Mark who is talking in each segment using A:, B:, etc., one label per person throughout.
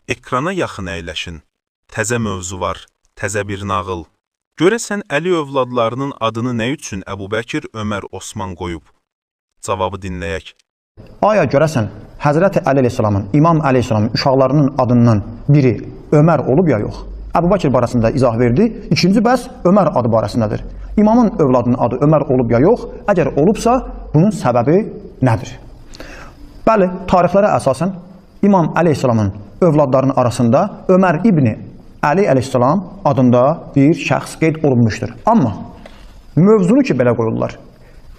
A: Ekrana yaxın əyləşin. Təzə mövzu var, təzə bir nağıl. Görəsən Əli övladlarının adını nə üçün Əbubəkir, Ömər, Osman qoyub? Cavabı dinləyək.
B: Aya görəsən, Həzrəti Əli əleyhissalamın, İmam əleyhissalamın uşaqlarının adından biri Ömər olub ya yox? Əbubəkir barəsində izah verdi. İkinci bəs Ömər adı barəsindədir. İmamın övladının adı Ömər olub ya yox? Əgər olubsa, bunun səbəbi nədir? Bəli, tarixlərə əsasən İmam əleyhissalamın övladlarının arasında Ömər İbni Əli əleyhissalam adında bir şəxs qeyd olunmuşdur. Amma mövzunu ki belə qoyurlar.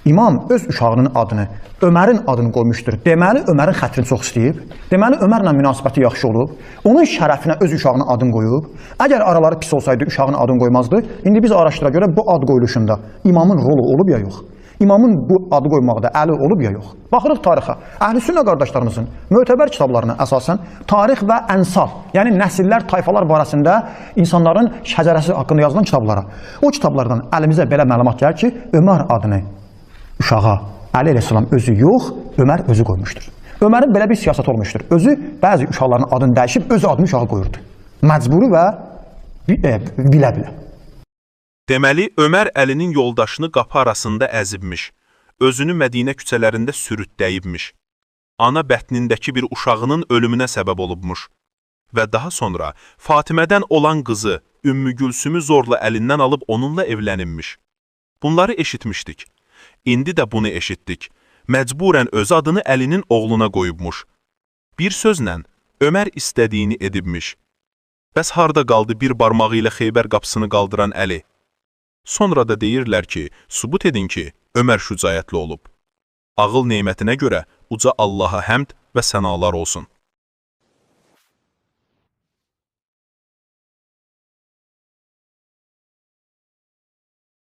B: İmam öz uşağının adını, Ömərin adını qoymuşdur. Deməli, Ömərin xətrini çox istəyib. Deməli, Ömərlə münasibəti yaxşı olub. Onun şərəfinə öz uşağının adını qoyub. Əgər araları pis olsaydı, uşağının adını qoymazdı. İndi biz araşdıra görə bu ad qoyuluşunda imamın rolu olub ya yox? İmamın bu adı qoymaqda əli olub ya yox? Baxırıq tarixə. Əhlüsünnə qardaşlarımızın mötəbər kitablarına əsasən tarix və ənsal, yəni nəsillər, tayfalar barəsində insanların şəcərəsi haqqında yazılan kitablara. O kitablardan əlimizə belə məlumat gəlir ki, Ömər adını uşağa Əli əleyhissalam özü yox, Ömər özü qoymuşdur. Ömərin belə bir siyasət olmuşdur. Özü bəzi uşaqların adını dəyişib, özü adını uşağa qoyurdu. Məcburi və bilə-bilə.
A: Deməli, Ömər Əlinin yoldaşını qapı arasında əzibmiş, özünü Mədinə küçələrində sürütləyibmiş, ana bətnindəki bir uşağının ölümünə səbəb olubmuş və daha sonra Fatimədən olan qızı Ümmü Gülsümü zorla əlindən alıb onunla evlənilmiş. Bunları eşitmişdik. İndi də bunu eşitdik. Məcburən öz adını Əlinin oğluna qoyubmuş. Bir sözlə, Ömər istədiyini edibmiş. Bəs harda qaldı bir barmağı ilə Xeybər qapısını qaldıran Əli? Sonra da deyirlər ki, sübut edin ki, Ömər şücaətli olub. Ağıl nemətinə görə uca Allaha həmd və sənalar olsun.